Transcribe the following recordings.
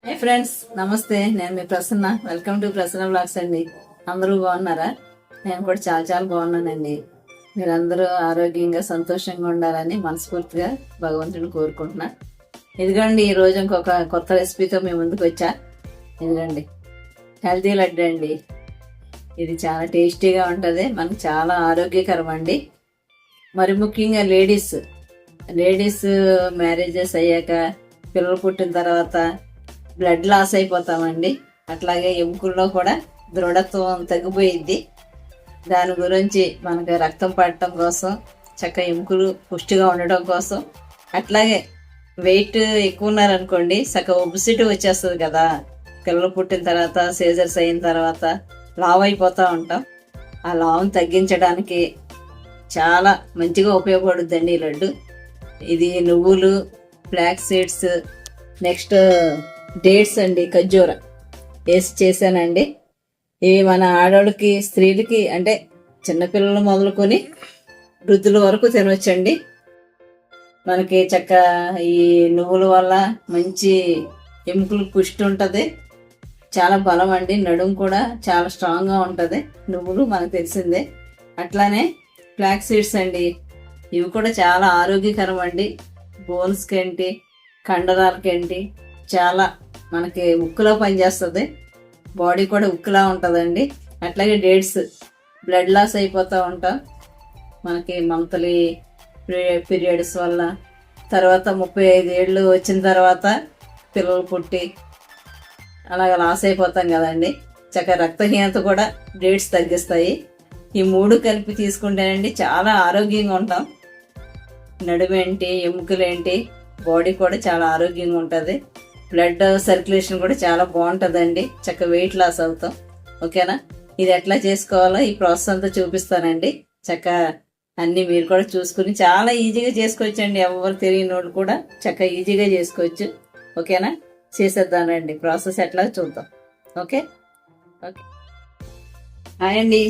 హే friends, నమస్తే. నేను మీ Prasanna. Welcome to Prasanna blogs అండి. అందరూ బాగున్నారా? నేను కూడా చాలా చాలా బాగున్నానండి. మీరందరూ ఆరోగ్యంగా సంతోషంగా ఉండాలని మనస్ఫూర్తిగా భగవంతుని కోరుకుంటున్నా. ఇదిగోండి, ఈరోజు ఇంకొక కొత్త రెసిపీతో మీ ముందుకు వచ్చా. ఇదిగోండి, హెల్తీ లడ్డు అండి. ఇది చాలా టేస్టీగా ఉంటుంది, మనకు చాలా ఆరోగ్యకరం అండి. మరి ముఖ్యంగా లేడీస్ మ్యారేజెస్ అయ్యాక, పిల్లలు పుట్టిన తర్వాత బ్లడ్ లాస్ అయిపోతామండి. అట్లాగే ఎముకల్లో కూడా దృఢత్వం తగ్గిపోయిద్ది. దాని గురించి మనకు రక్తం పడటం కోసం, చక్కగా ఎముకలు పుష్టిగా ఉండటం కోసం, అట్లాగే వెయిట్ ఎక్కువ ఉన్నారనుకోండి, చక్కగా ఒబిసిటీ వచ్చేస్తుంది కదా. పిల్లలు పుట్టిన తర్వాత, సీజర్స్ అయిన తర్వాత లావు అయిపోతూ ఉంటాం. ఆ లావును తగ్గించడానికి చాలా మంచిగా ఉపయోగపడుద్దండి ఈ లడ్డు. ఇది నువ్వులు, ఫ్లాక్స్ సీడ్స్, నెక్స్ట్ డేట్స్ అండి, ఖర్జూర వేసి చేశానండి. ఇవి మన ఆడవాళ్ళకి, స్త్రీలకి, అంటే చిన్నపిల్లలు మొదలుకొని వృద్ధుల వరకు తినవచ్చండి. మనకి చక్క ఈ నువ్వుల వల్ల మంచి ఎముకలు పుష్టి ఉంటుంది, చాలా బలం అండి. నడుము కూడా చాలా స్ట్రాంగ్గా ఉంటుంది. నువ్వులు మనకు తెలిసిందే. అట్లానే ఫ్లాక్స్ సీడ్స్ అండి, ఇవి కూడా చాలా ఆరోగ్యకరం అండి. బోన్స్కి ఏంటి, కండరాలకి ఏంటి, చాలా మనకి ఉక్కులో పనిచేస్తుంది. బాడీ కూడా ఉక్కులా ఉంటుందండి. అట్లాగే డేట్స్, బ్లడ్ లాస్ అయిపోతూ ఉంటాం మనకి మంత్లీ పీరియడ్స్ వల్ల. తర్వాత 35 ఏళ్ళు వచ్చిన తర్వాత పిల్లలు పుట్టి అలాగ లాస్ అయిపోతాం కదండి. చక్కగా రక్తహీనత కూడా డేట్స్ తగ్గిస్తాయి. ఈ 3 కలిపి తీసుకుంటేనండి చాలా ఆరోగ్యంగా ఉంటాం. నడుమేంటి, ఎముకలేంటి, బాడీ కూడా చాలా ఆరోగ్యంగా ఉంటుంది. బ్లడ్ సర్క్యులేషన్ కూడా చాలా బాగుంటుందండి. చక్కగా వెయిట్ లాస్ అవుతాం. ఓకేనా? ఇది ఎట్లా చేసుకోవాలో ఈ ప్రాసెస్ అంతా చూపిస్తానండి. చక్కగా అన్నీ మీరు కూడా చూసుకుని చాలా ఈజీగా చేసుకోవచ్చండి. ఎవరు తెలియని వాళ్ళు కూడా చక్కగా ఈజీగా చేసుకోవచ్చు. ఓకేనా? చేసేద్దానండి. ప్రాసెస్ ఎట్లా చూద్దాం. ఓకే ఓకే హాయ్ అండి.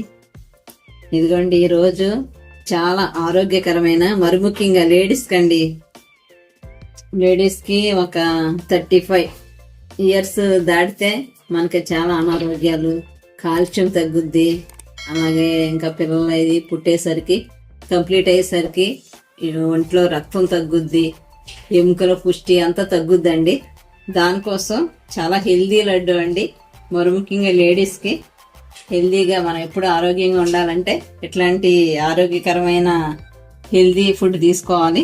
ఇదిగోండి, ఈరోజు చాలా ఆరోగ్యకరమైన, మరి ముఖ్యంగా లేడీస్కి ఒక 35 ఇయర్స్ దాటితే మనకి చాలా అనారోగ్యాలు, కాల్షియం తగ్గుద్ది. అలాగే ఇంకా పిల్లలు ఇది పుట్టేసరికి, కంప్లీట్ అయ్యేసరికి ఒంట్లో రక్తం తగ్గుద్ది, ఎముకల పుష్టి అంతా తగ్గుద్దండి. దానికోసం చాలా హెల్దీ లడ్డు అండి. మరి ముఖ్యంగా లేడీస్కి హెల్దీగా, మనం ఎప్పుడు ఆరోగ్యంగా ఉండాలంటే ఇట్లాంటి ఆరోగ్యకరమైన హెల్దీ ఫుడ్ తీసుకోవాలి.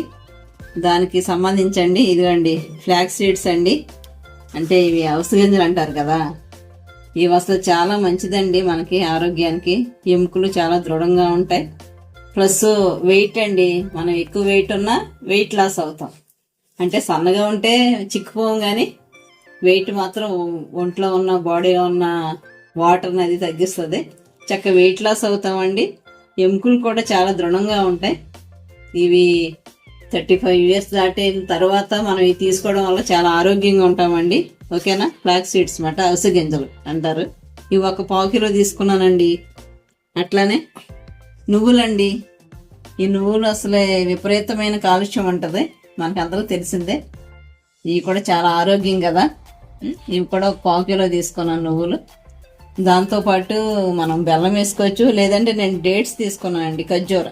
దానికి సంబంధించండి ఇదిగోండి ఫ్లాక్స్ సీడ్స్ అండి. అంటే ఇవి అవిసె గింజలు అంటారు కదా. ఇవి అసలు చాలా మంచిదండి మనకి ఆరోగ్యానికి. ఎముకలు చాలా దృఢంగా ఉంటాయి. ప్లస్ వెయిట్ అండి, మనం ఎక్కువ వెయిట్ ఉన్నా వెయిట్ లాస్ అవుతాం. అంటే సన్నగా ఉంటే చిక్కుపోం, కానీ వెయిట్ మాత్రం ఒంట్లో ఉన్న, బాడీలో ఉన్న వాటర్ని అది తగ్గిస్తుంది. చక్కగా వెయిట్ లాస్ అవుతామండి. ఎముకలు కూడా చాలా దృఢంగా ఉంటాయి. ఇవి 35 ఇయర్స్ దాటిన తర్వాత మనం ఇవి తీసుకోవడం వల్ల చాలా ఆరోగ్యంగా ఉంటామండి. ఓకేనా? ఫ్లాక్స్ సీడ్స్ మాట, అవిసె గింజలు అంటారు. ఇవి ఒక 1/4 కిలో తీసుకున్నానండి. అట్లానే నువ్వులండి. ఈ నువ్వులు అసలే విపరీతమైన కాలుష్యం ఉంటుంది, మనకు అందరూ తెలిసిందే. ఇవి కూడా చాలా ఆరోగ్యం కదా. ఇవి కూడా ఒక 1/4 కిలో తీసుకున్నాను నువ్వులు. దాంతోపాటు మనం బెల్లం వేసుకోవచ్చు, లేదంటే నేను డేట్స్ తీసుకున్నానండి, ఖర్జూర.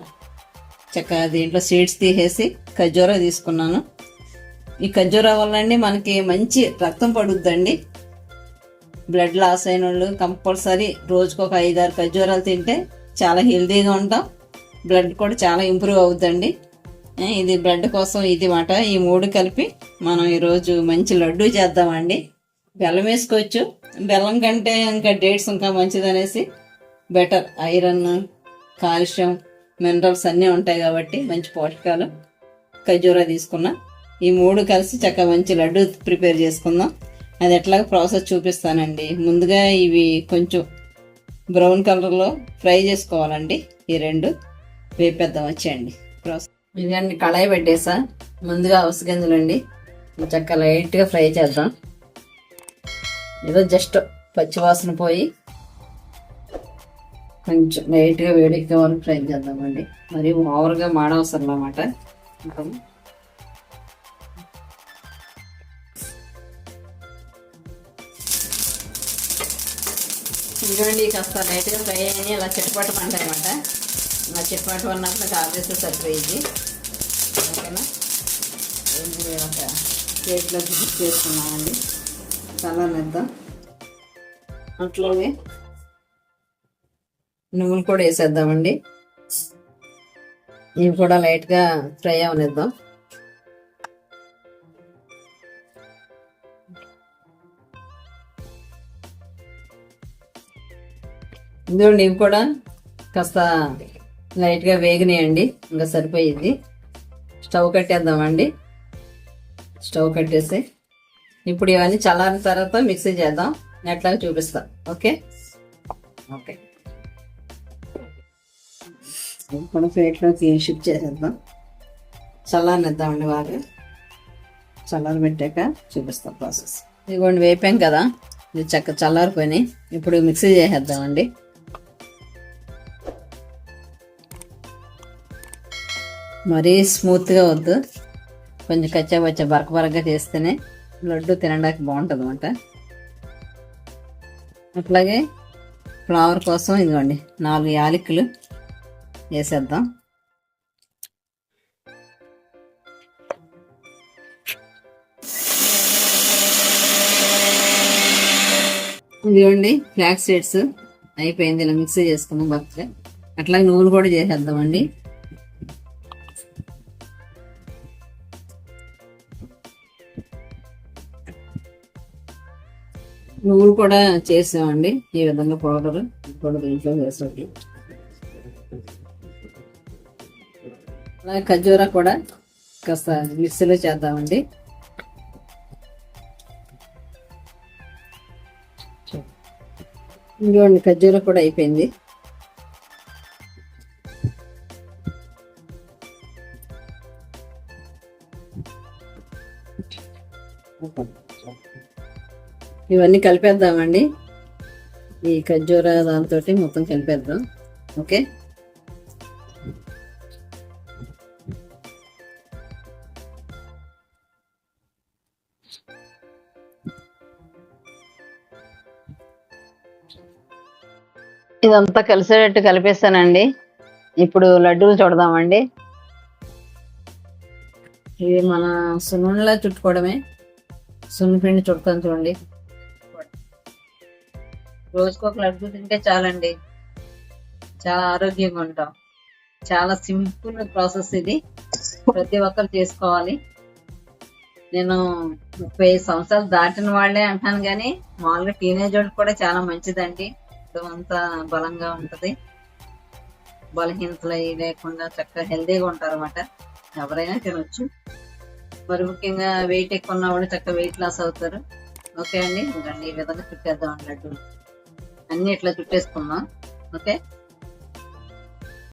చక్కగా దీంట్లో సీడ్స్ తీసేసి ఖర్జూర తీసుకున్నాను. ఈ ఖర్జూర వల్లండి మనకి మంచి రక్తం పడుద్దండి. బ్లడ్ లాస్ అయిన వాళ్ళు కంపల్సరీ రోజుకు ఒక 5-6 ఖర్జూరాలు తింటే చాలా హెల్తీగా ఉంటాం. బ్లడ్ కూడా చాలా ఇంప్రూవ్ అవుద్దండి. ఇది బ్లడ్ కోసం ఇది మాట. ఈ 3 కలిపి మనం ఈరోజు మంచి లడ్డు చేద్దామండి. బెల్లం వేసుకోవచ్చు, బెల్లం కంటే ఇంకా డేట్స్ ఇంకా మంచిదనేసి బెటర్. ఐరన్, కాల్షియం, మినరల్స్ అన్నీ ఉంటాయి కాబట్టి మంచి పోషకాలు. ఖర్జూర తీసుకున్నా. ఈ 3 కలిసి చక్కగా మంచి లడ్డు ప్రిపేర్ చేసుకుందాం. అది ఎట్లా ప్రాసెస్ చూపిస్తానండి. ముందుగా ఇవి కొంచెం బ్రౌన్ కలర్లో ఫ్రై చేసుకోవాలండి. ఈ 2 వేపేద్దాం. వచ్చేయండి ప్రాసెస్. ఇదండి, కళాయి పెట్టేసా. ముందుగా అవిసె గింజలండి చక్కగా లైట్గా ఫ్రై చేద్దాం. ఏదో జస్ట్ పచ్చివాసన పోయి కొంచెం లైట్గా వేడెక్కే వరకు ఫ్రై చేద్దామండి. మరి ఓవర్గా మాడవసరం అన్నమాట. ఇదిగోండి కాస్త లైట్గా ఫ్రై అయ్యి ఇలా చిట్టుపట్టమంటాయి అన్నమాట. ఇలా చిట్టుపట్టు ఉన్నప్పుడు కాపేస్తే సరిపోయింది. ఓకేనా, ఇది ఒక ప్లేట్లోకి ఫిక్స్ చేసుకున్నామండి. చల్లనిద్దాం. అట్లాగే నువ్వులు కూడా వేసేద్దామండి. ఇవి కూడా లైట్గా ఫ్రై అవనిద్దాం. ఇదిగోండి ఇవి కూడా కాస్త లైట్గా వేగినాయండి. ఇంకా సరిపోయింది. స్టవ్ కట్టేద్దామండి. స్టవ్ కట్టేసి ఇప్పుడు ఇవన్నీ చల్లారిన తర్వాత మిక్సీ చేద్దాం. ఎట్లాగా చూపిస్తాం. ఓకే ఓకే, ఇప్పుడు ప్లేట్లోకి షిఫ్ట్ చేసేద్దాం. చల్లారనిద్దామండి. బాగా చల్లారి పెట్టాక చూపిస్తాం ప్రాసెస్. ఇదిగోండి వేపాం కదా, ఇది చల్లారిపోయినాయి. ఇప్పుడు మిక్సీ చేసేద్దామండి. మరీ స్మూత్గా వద్దు, కొంచెం కచ్చా పచ్చా బరకబరకగా చేస్తేనే లడ్డు తినడానికి బాగుంటుంది అన్నమాట. అట్లాగే ఫ్లేవర్ కోసం ఇదిగోండి 4 యాలకులు వేసేద్దాం. ఇదిగోండి ఫ్లాక్స్ సీడ్స్ అయిపోయింది. ఇలా మిక్సీ చేసుకుందాం బాగా. అట్లాగే నువ్వులు కూడా చేసేద్దామండి. నువ్వులు కూడా చేసామండి ఈ విధంగా పౌడర్ కూడా దీంట్లో వేసాడు. అలాగే ఖర్జూరా కూడా కాస్త మిక్సీలో చేద్దామండి. ఇంకోండి ఖర్జూరా కూడా అయిపోయింది. ఇవన్నీ కలిపేద్దామండి. ఈ ఖర్జూరా దాంతో మొత్తం కలిపేద్దాం. ఓకే, ఇదంతా కలిసేటట్టు కలిపేస్తానండి. ఇప్పుడు లడ్డూలు చూడదామండి. ఇవి మన సున్నుండలా చుట్టుకోవడమే. సున్నిపిండి చుడతాను చూడండి. రోజుకు ఒక లడ్డు తింటే చాలండి, చాలా ఆరోగ్యంగా ఉంటాం. చాలా సింపుల్ ప్రాసెస్ ఇది, ప్రతి ఒక్కరు చేసుకోవాలి. నేను 35 సంవత్సరాలు దాటిన వాళ్ళే అంటాను, కానీ మామూలుగా టీనేజ్ వాళ్ళకి కూడా చాలా మంచిదండి. అంతా బలంగా ఉంటది, బలహీనతలు అవి లేకుండా చక్కగా హెల్దీగా ఉంటారు అన్నమాట. ఎవరైనా తినొచ్చు. మరి ముఖ్యంగా వెయిట్ ఎక్కువ ఉన్న వాళ్ళు చక్కగా వెయిట్ లాస్ అవుతారు. ఓకే అండి, ఈ విధంగా చుట్టేద్దాం లడ్డు. అన్ని ఇట్లా చుట్టేసుకున్నాం. ఓకే.